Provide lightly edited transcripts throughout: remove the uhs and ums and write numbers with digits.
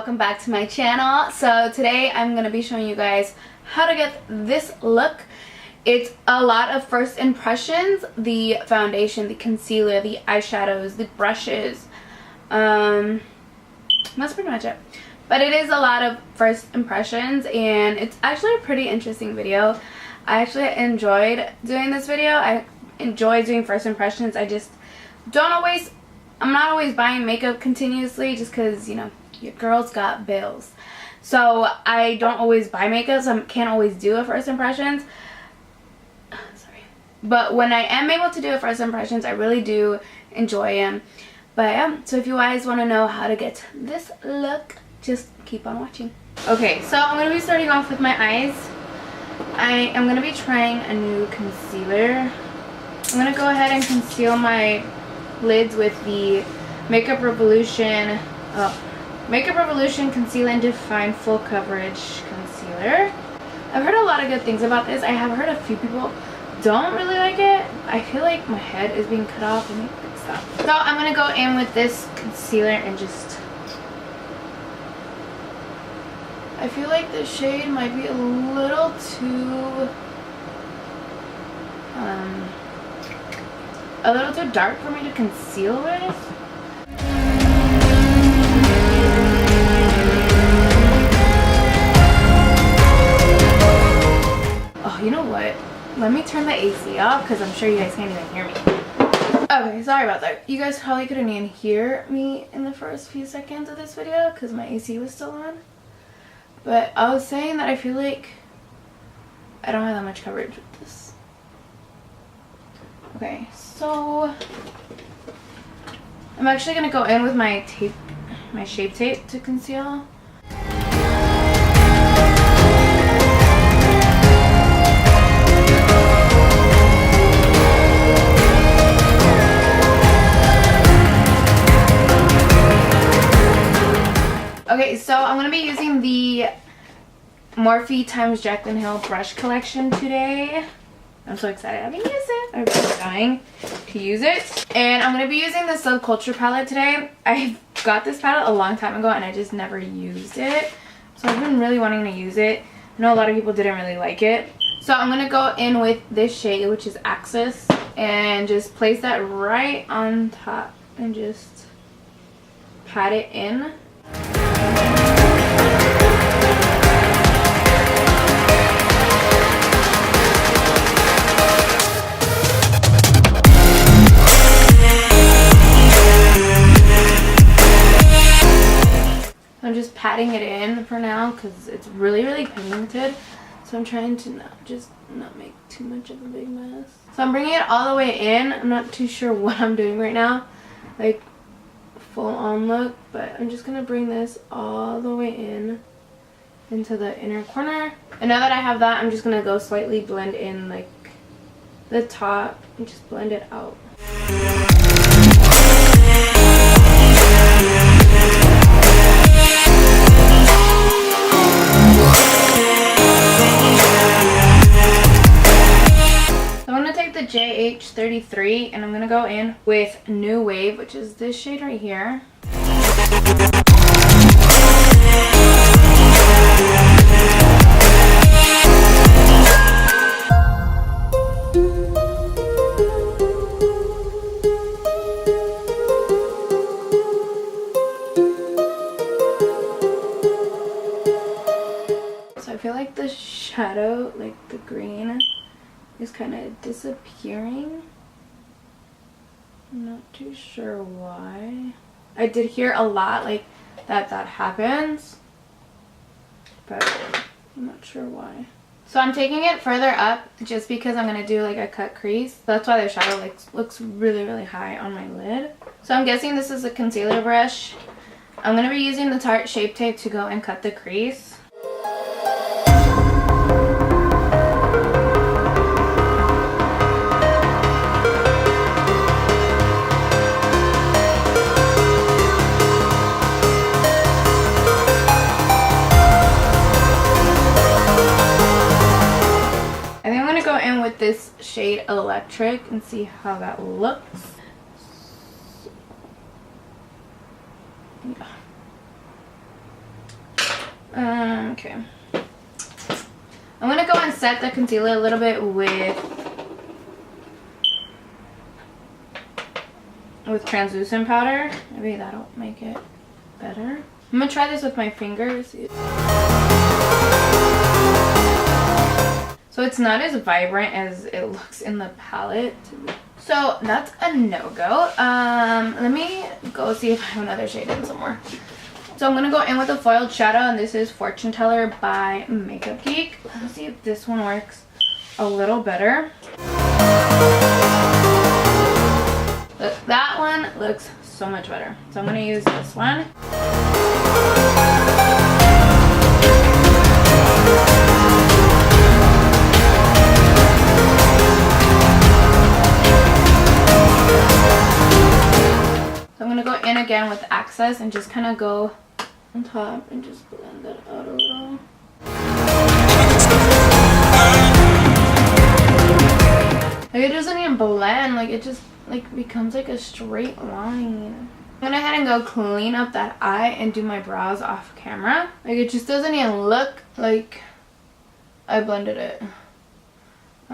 welcome back to my channel. So today I'm going to be showing you guys how to get this look. It's a lot of first impressions: the foundation, the concealer, the eyeshadows, the brushes. That's pretty much it. But it is a lot of first impressions, and it's actually a pretty interesting video. I actually enjoyed doing this video. I enjoy doing first impressions. I just I'm not always buying makeup continuously just because, you know, your girl's got bills. So I don't always buy makeup, so I can't always do a first impressions. Sorry. But when I am able to do a first impressions, I really do enjoy them. But yeah, so if you guys want to know how to get this look, just keep on watching. Okay, so I'm going to be starting off with my eyes. I am going to be trying a new concealer. I'm going to go ahead and conceal my lids with the Makeup Revolution Conceal and Define Full Coverage Concealer. I've heard a lot of good things about this. I have heard a few people don't really like it. I feel like my head is being cut off and make big stuff. So I'm going to go in with this concealer and just... I feel like the shade might be a little too... dark for me to conceal with. Oh, you know what? Let me turn the AC off because I'm sure you guys can't even hear me. Okay, sorry about that. You guys probably couldn't even hear me in the first few seconds of this video because my AC was still on. But I was saying that I feel like I don't have that much coverage with this. Okay, so I'm actually going to go in with my tape, my Shape Tape to conceal. Okay, so I'm going to be using the Morphe x Jaclyn Hill brush collection today. I'm so excited. I haven't used it. I've been dying to use it. And I'm going to be using the SUBCULTURE palette today. I got this palette a long time ago and I just never used it. So I've been really wanting to use it. I know a lot of people didn't really like it. So I'm going to go in with this shade, which is Axis, and just place that right on top and just pat it in. I'm just patting it in for now because it's really pigmented. So I'm trying to not make too much of a big mess. So I'm bringing it all the way in. I'm not too sure what I'm doing right now, like full on look, but I'm just going to bring this all the way in into the inner corner. And now that I have that, I'm just going to go slightly blend in like the top and just blend it out. JH33, and I'm going to go in with New Wave, which is this shade right here. So I feel like the shadow, like the green, is kind of disappearing. I'm not too sure why. I did hear a lot like that happens, but I'm not sure why. So I'm taking it further up just because I'm gonna do like a cut crease. That's why the shadow looks really high on my lid. So I'm guessing this is a concealer brush. I'm gonna be using the Tarte Shape Tape to go and cut the crease. With this shade Electric and see how that looks. Okay. I'm gonna go and set the concealer a little bit with translucent powder. Maybe that'll make it better. I'm gonna try this with my fingers. So it's not as vibrant as it looks in the palette. So that's a no-go. Let me go see if I have another shade in somewhere. So I'm going to go in with a foiled shadow, and this is Fortune Teller by Makeup Geek. Let's see if this one works a little better. But that one looks so much better. So I'm going to use this one. So I'm going to go in again with Access and just kind of go on top and just blend that out a little. Like, it doesn't even blend, like it just like becomes like a straight line. I'm gonna head and go clean up that eye and do my brows off camera. Like, it just doesn't even look like I blended it. I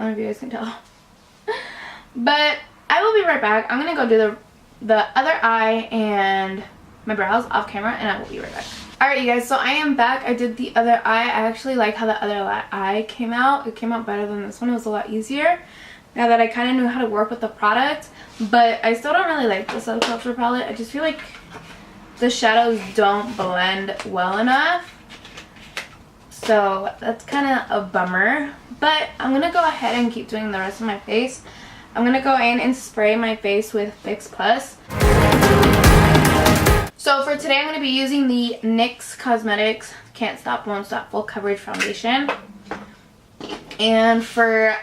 don't know if you guys can tell. But I will be right back. I'm gonna go do the other eye and my brows off camera, and I will be right back. Alright, you guys, so I am back. I did the other eye. I actually like how the other eye came out. It came out better than this one. It was a lot easier now that I kind of knew how to work with the product. But I still don't really like the SUBCULTURE palette. I just feel like the shadows don't blend well enough. So that's kind of a bummer. But I'm going to go ahead and keep doing the rest of my face. I'm going to go in and spray my face with Fix Plus. So for today, I'm going to be using the NYX Cosmetics Can't Stop, Won't Stop Full Coverage Foundation. And for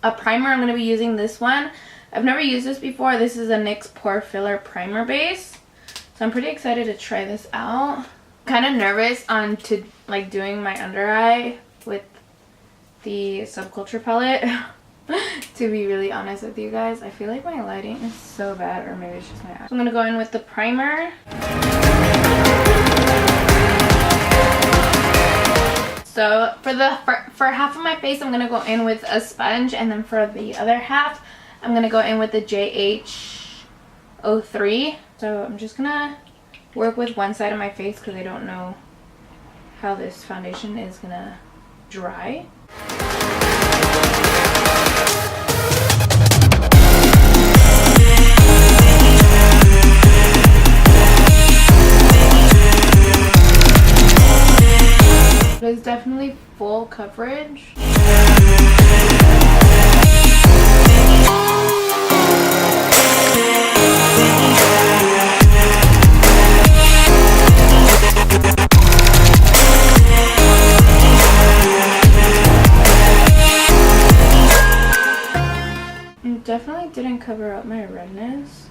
a primer, I'm going to be using this one. I've never used this before. This is a NYX Pore Filler Primer Base. So I'm pretty excited to try this out. Kind of nervous on doing my under eye with the SUBCULTURE palette. To be really honest with you guys, I feel like my lighting is so bad, or maybe it's just my eyes. So I'm going to go in with the primer. So for half of my face, I'm going to go in with a sponge, and then for the other half, I'm going to go in with the JH03. So I'm just going to work with one side of my face because I don't know how this foundation is going to dry. It's definitely full coverage. It definitely didn't cover up my redness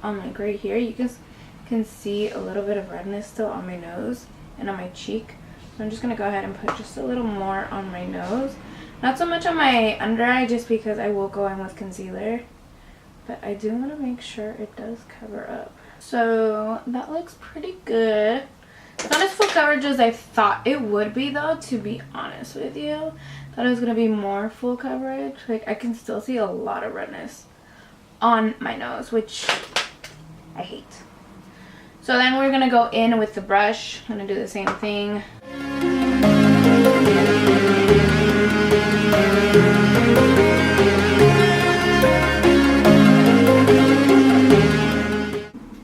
on like right here. You guys can see a little bit of redness still on my nose and on my cheek. So I'm just going to go ahead and put just a little more on my nose. Not so much on my under eye, just because I will go in with concealer. But I do want to make sure it does cover up. So that looks pretty good. It's not as full coverage as I thought it would be, though, to be honest with you. Thought it was going to be more full coverage. Like, I can still see a lot of redness on my nose, which I hate. So then we're going to go in with the brush. I'm going to do the same thing.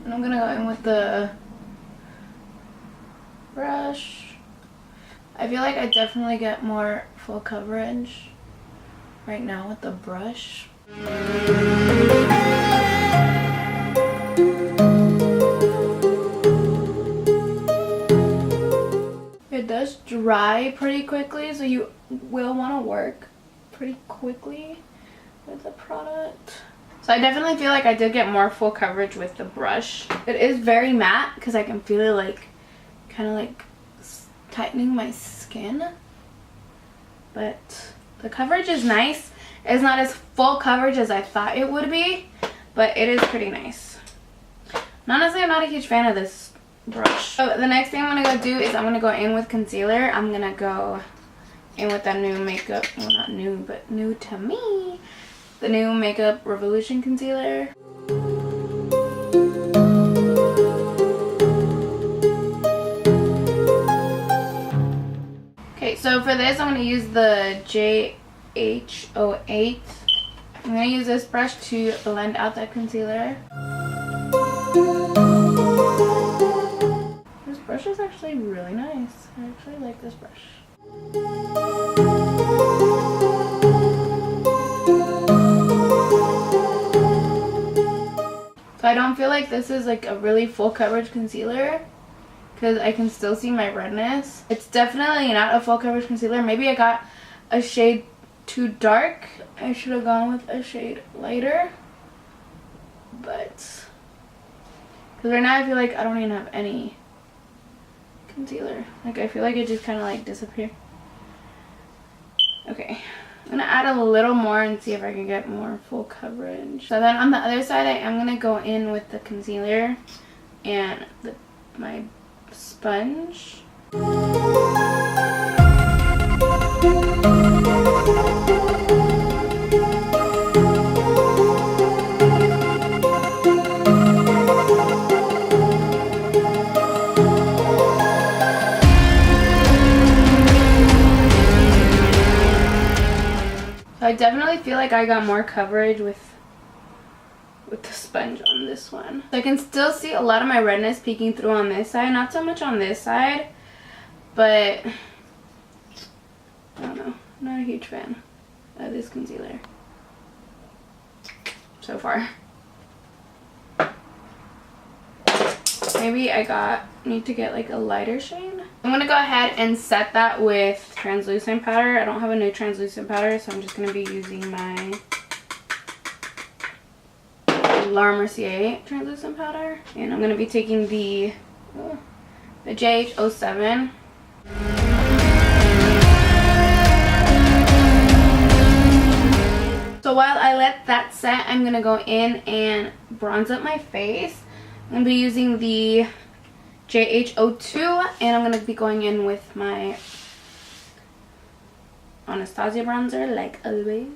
And I'm going to go in with the brush. I feel like I definitely get more full coverage right now with the brush. It does dry pretty quickly, so you will want to work pretty quickly with the product. So I definitely feel like I did get more full coverage with the brush. It is very matte because I can feel it like kind of like tightening my skin. But the coverage is nice. It's not as full coverage as I thought it would be, but it is pretty nice. And honestly, I'm not a huge fan of this brush. So the next thing I'm gonna go do is I'm gonna go in with concealer. I'm gonna go in with that new makeup, well not new, but new to me, the new Makeup Revolution concealer. Okay, so for this I'm gonna use the JH08. I'm gonna use this brush to blend out that concealer. This brush is actually really nice. I actually like this brush. So I don't feel like this is like a really full coverage concealer because I can still see my redness. It's definitely not a full coverage concealer. Maybe I got a shade too dark. I should have gone with a shade lighter. But because right now I feel like I don't even have any concealer. Like I feel like it just kind of like disappeared. Okay, I'm gonna add a little more and see if I can get more full coverage. So then on the other side I am gonna go in with the concealer and my sponge. I definitely feel like I got more coverage with the sponge on this one. So I can still see a lot of my redness peeking through on this side. Not so much on this side, but I don't know. I'm not a huge fan of this concealer so far. Maybe I need to get like a lighter shade. I'm gonna go ahead and set that with translucent powder. I don't have a new translucent powder, so I'm just gonna be using my Laura Mercier translucent powder, and I'm gonna be taking the JH07. So while I let that set, I'm gonna go in and bronze up my face. I'm gonna be using the JH02, and I'm gonna be going in with my Anastasia bronzer, like always.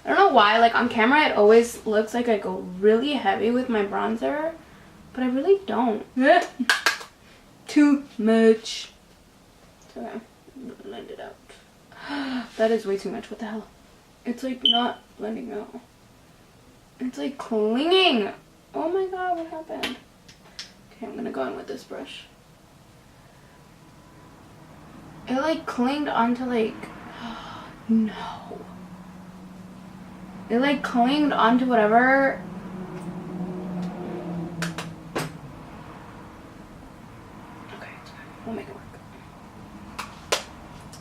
I don't know why, like on camera it always looks like I go really heavy with my bronzer, but I really don't. Too much. Okay, blend it out. That is way too much. What the hell? It's like not blending out. It's like clinging. Oh my god, what happened? Okay, I'm gonna go in with this brush. It like clinged onto like, no. It like clinged onto whatever. Okay, it's fine. We'll make it work.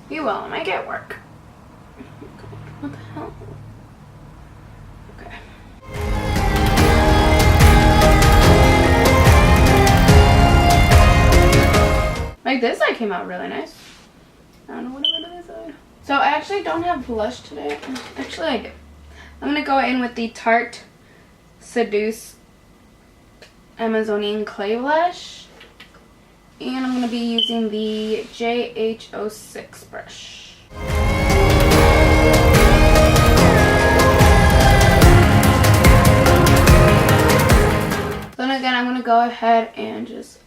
We will make it work. What the hell? Okay. Like this side came out really nice. I don't know what about the other side. So I actually don't have blush today. Actually I do. I'm gonna go in with the Tarte Seduce Amazonian Clay Blush. And I'm gonna be using the JH06 brush. Then again, I'm gonna go ahead and just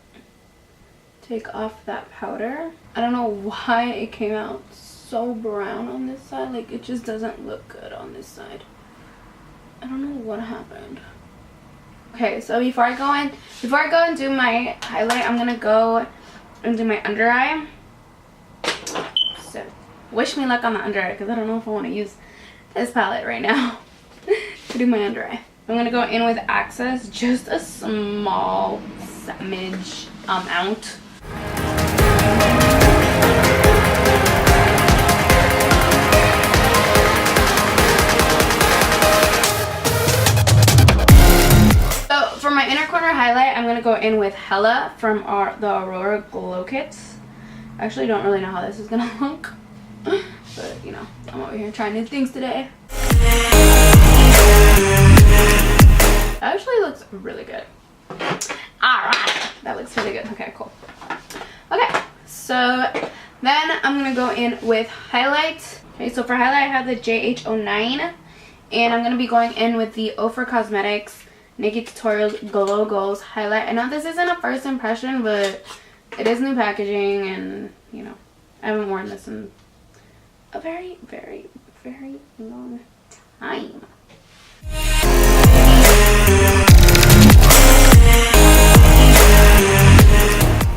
take off that powder. I don't know why it came out so brown on this side. Like it just doesn't look good on this side. I don't know what happened. Okay, so before I go and do my highlight, I'm gonna go and do my under eye. So wish me luck on the under eye because I don't know if I want to use this palette right now to do my under eye. I'm gonna go in with Access, just a small smidge amount. So for my inner corner highlight, I'm gonna go in with Hella from the Aurora Glow Kits. I actually don't really know how this is gonna look, but you know, I'm over here trying new things today. That actually looks really good. Alright, that looks really good. Okay, cool. Okay, so then I'm going to go in with highlight. Okay, so for highlight I have the JH09. And I'm going to be going in with the Ofra Cosmetics Nikkietutorials Glow Goals highlight. I know this isn't a first impression, but it is new packaging, and you know, I haven't worn this in a very, very, very long time.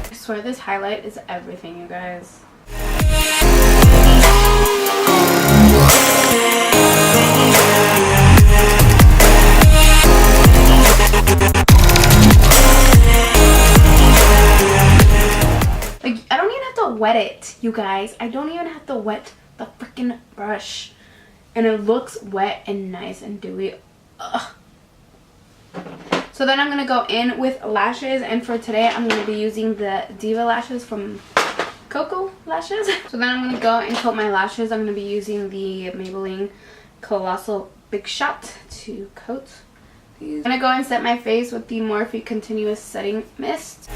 I swear this highlight is everything, you guys. Wet it, you guys. I don't even have to wet the freaking brush, and it looks wet and nice and dewy. Ugh. So then I'm gonna go in with lashes, and for today I'm gonna be using the Diva lashes from Coco Lashes. So then I'm gonna go and coat my lashes. I'm gonna be using the Maybelline Colossal Big Shot to coat these. I'm gonna go and set my face with the Morphe Continuous Setting Mist.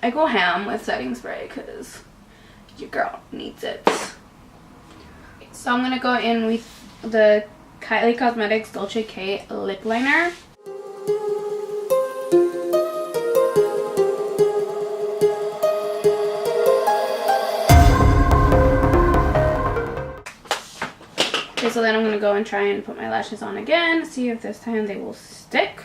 I go ham with setting spray because your girl needs it. So I'm going to go in with the Kylie Cosmetics Dolce K lip liner. Okay, so then I'm going to go and try and put my lashes on again, see if this time they will stick.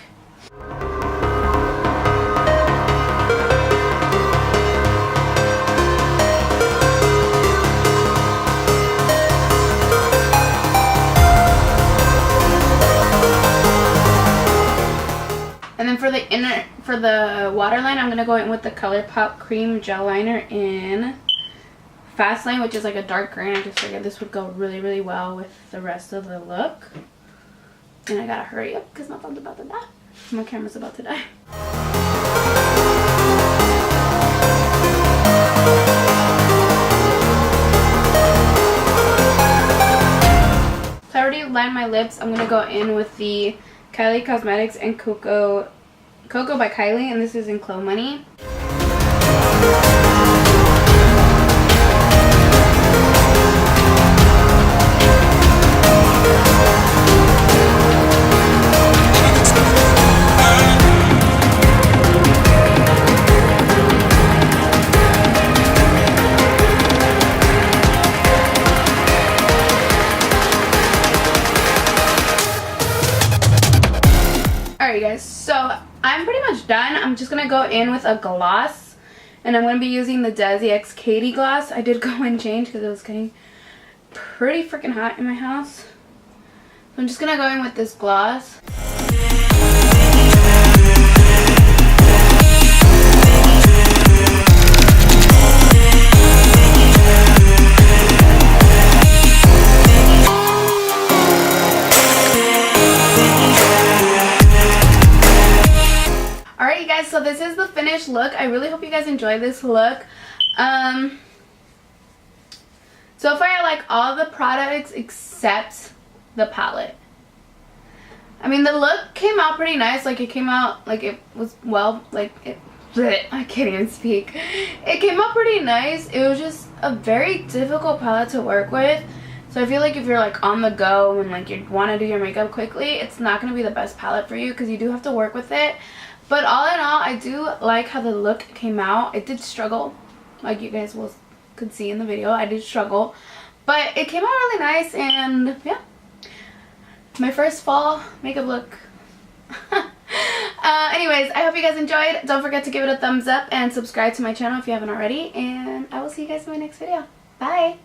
And then for the waterline, I'm gonna go in with the ColourPop Cream Gel Liner in Fast Lane, which is like a dark green. I just figured this would go really, really well with the rest of the look. And I gotta hurry up because my phone's about to die. My camera's about to die. So I already lined my lips. I'm gonna go in with the Kylie Cosmetics and Coco by Kylie, and this is in Clo Money. Alright guys, so I'm pretty much done. I'm just going to go in with a gloss, and I'm going to be using the Desi X Katie gloss. I did go and change because it was getting pretty freaking hot in my house. So I'm just going to go in with this gloss. So this is the finished look. I really hope you guys enjoy this look. So far I like all the products except the palette. I mean, the look came out pretty nice. Like, it came out, like, it was, well, like, I can't even speak. It came out pretty nice. It was just a very difficult palette to work with. So I feel like if you're, like, on the go and, like, you want to do your makeup quickly, it's not going to be the best palette for you because you do have to work with it. But all in all, I do like how the look came out. I did struggle, like you guys could see in the video. I did struggle, but it came out really nice, and yeah, my first fall makeup look. Anyways, I hope you guys enjoyed. Don't forget to give it a thumbs up and subscribe to my channel if you haven't already, and I will see you guys in my next video. Bye!